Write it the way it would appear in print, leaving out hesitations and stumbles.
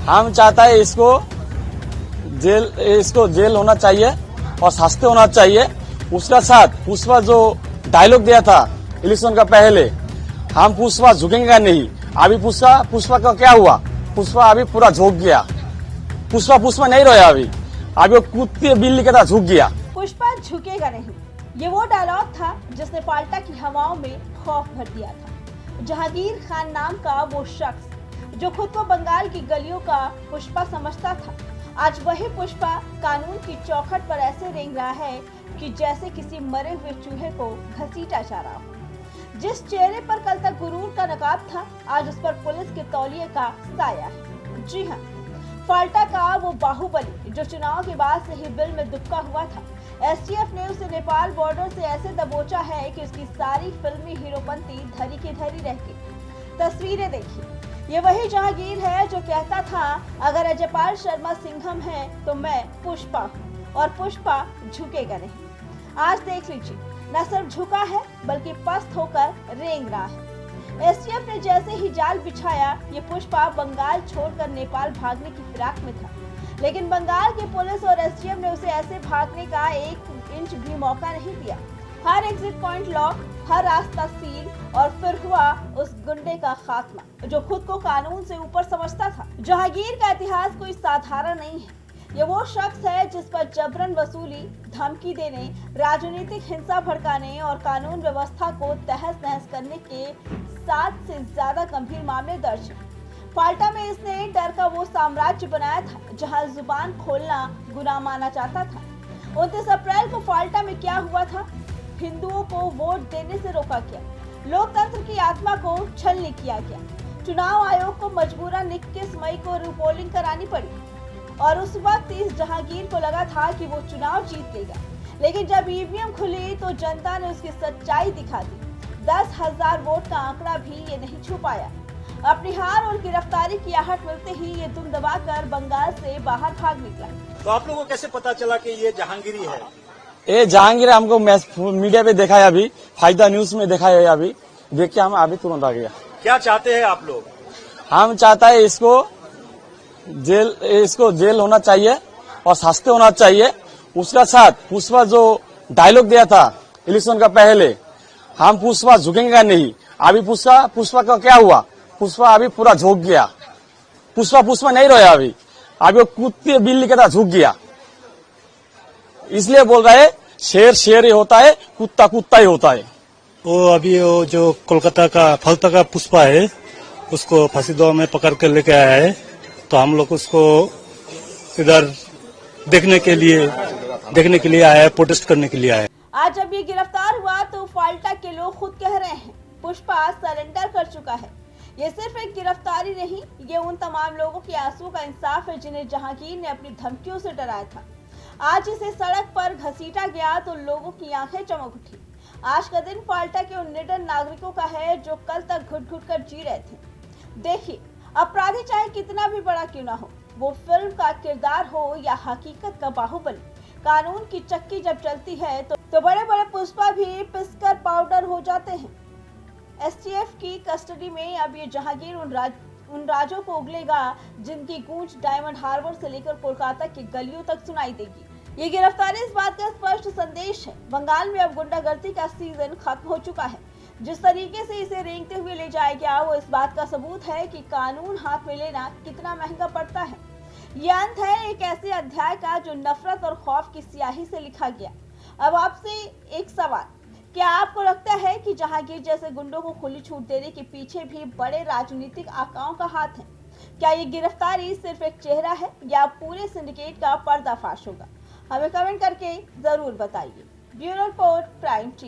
हम चाहता है इसको जेल होना चाहिए और सस्ते होना चाहिए। उसका साथ पुष्पा जो डायलॉग दिया था इलेक्शन का पहले, हम पुष्पा झुकेंगे नहीं। अभी पुष्पा का क्या हुआ? पुष्पा अभी पूरा झुक गया। पुष्पा नहीं रहा अभी वो कुत्ते बिल्ली के तरह झुक गया। पुष्पा झुकेगा नहीं, ये वो डायलॉग था जिसने फाल्टा की हवाओं में खौफ भर दिया था। जहांगीर खान नाम का वो शख्स जो खुद को बंगाल की गलियों का पुष्पा समझता था, आज वही पुष्पा कानून की चौखट पर ऐसे रेंग रहा है कि जैसे किसी मरे हुए चूहे को घसीटा जा रहा हो। जिस चेहरे पर कल तक गुरूर का नकाब था, आज उस पर पुलिस के तौलिए का साया है। जी हाँ, फाल्टा का वो बाहुबली जो चुनाव के बाद से ही बिल में दुबका हुआ था, एसटीएफ ने उसे नेपाल बॉर्डर से ऐसे दबोचा है कि उसकी सारी फिल्मी हीरोपंती धरी की धरी रह गई। तस्वीरें देखिए, ये वही जहांगीर है जो कहता था अगर अजयपाल शर्मा सिंघम है तो मैं पुष्पा हूँ और पुष्पा झुकेगा नहीं। आज देख लीजिए, न सिर्फ झुका है बल्कि पस्त होकर रेंग रहा है। एसटीएफ ने जैसे ही जाल बिछाया, ये पुष्पा बंगाल छोड़कर नेपाल भागने की फिराक में था, लेकिन बंगाल की पुलिस और एसटीएफ ने उसे ऐसे भागने का 1 इंच भी मौका नहीं दिया। हर एग्जिट पॉइंट लॉक, हर रास्ता सील और फिर हुआ उस गुंडे का खात्मा जो खुद को कानून से ऊपर समझता था। जहांगीर का इतिहास कोई साधारण नहीं है। ये वो शख्स है जिस पर जबरन वसूली, धमकी देने, राजनीतिक हिंसा भड़काने और कानून व्यवस्था को तहस नहस करने के 7 से ज्यादा गंभीर मामले दर्ज हैं। फाल्टा में इसने डर का वो साम्राज्य बनाया था जहां जुबान खोलना गुनाह माना जाता था। 29 अप्रैल को फाल्टा में क्या हुआ था? हिंदुओं को वोट देने से रोका गया, लोकतंत्र की आत्मा को छलनी किया गया, चुनाव आयोग को मजबूरन 21 मई को रिपोलिंग करानी पड़ी और उस वक्त इस जहांगीर को लगा था कि वो चुनाव जीत लेगा। लेकिन जब ईवीएम खुली तो जनता ने उसकी सच्चाई दिखा दी। 10,000 वोट का आंकड़ा भी ये नहीं छू पाया। अपनी हार और गिरफ्तारी की आहट मिलते ही ये दुम दबाकर बंगाल से बाहर भाग निकला। तो आप लोगों को कैसे पता चला कि ये जहांगीरी है? ये जहांगीर हमको मीडिया पे देखा है, अभी फायदा न्यूज में देखा है, अभी देख के हम अभी तुरंत आ गया। क्या चाहते हैं आप लोग? हम चाहता है इसको जेल होना चाहिए और सस्ते होना चाहिए। उसका साथ पुष्पा जो डायलॉग दिया था इलेक्शन का पहले, हम पुष्पा झुकेंगे नहीं। अभी पुष्पा का क्या हुआ? पुष्पा अभी पूरा झुक गया। पुष्पा नहीं रहा अभी वो कुत्ते बिल्ली के तरह झुक गया। इसलिए बोल रहा है शेर ही होता है, कुत्ता ही होता है। वो अभी वो जो कोलकाता का फाल्टा का पुष्पा है, उसको फांसीदह में पकड़ कर लेके आया है, तो हम लोग उसको इधर देखने के लिए आया है, प्रोटेस्ट करने के लिए आया है। आज जब ये गिरफ्तार हुआ तो फाल्टा के लोग खुद कह रहे हैं पुष्पा सरेंडर कर चुका है। ये सिर्फ एक गिरफ्तारी नहीं, ये उन तमाम लोगों के आंसू का इंसाफ है जिन्हें जहांगीर ने अपनी धमकियों से डराया था। आज इसे सड़क पर घसीटा गया तो लोगों की आंखें चमक उठी। आज का दिन फाल्टा के उन निडर नागरिकों का है जो कल तक घुट कर जी रहे थे। देखिए, अपराधी चाहे कितना भी बड़ा क्यों ना हो, वो फिल्म का किरदार हो या हकीकत का बाहुबली, कानून की चक्की जब चलती है तो बड़े बड़े पुष्पा भी पिसकर पाउडर हो जाते हैं। एसटीएफ की कस्टडी में अब ये जहांगीर उन राजों को उगलेगा जिनकी गूंज डायमंड हार्बर से लेकर कोलकाता की गलियों तक सुनाई देगी। ये गिरफ्तारी इस बात का स्पष्ट संदेश है, बंगाल में अब गुंडागर्दी का सीजन खत्म हो चुका है। जिस तरीके से इसे रेंगते हुए ले जाया गया वो इस बात का सबूत है कि कानून हाथ में लेना कितना महंगा पड़ता है। ये अंत है एक ऐसे अध्याय का जो नफरत और खौफ की स्याही से लिखा गया। अब आपसे एक सवाल, क्या आपको लगता है कि जहांगीर जैसे गुंडों को खुली छूट देने के पीछे भी बड़े राजनीतिक आकाओं का हाथ है? क्या ये गिरफ्तारी सिर्फ एक चेहरा है या पूरे सिंडिकेट का पर्दाफाश होगा? हमें कमेंट करके जरूर बताइए। Bureau report, prime TV.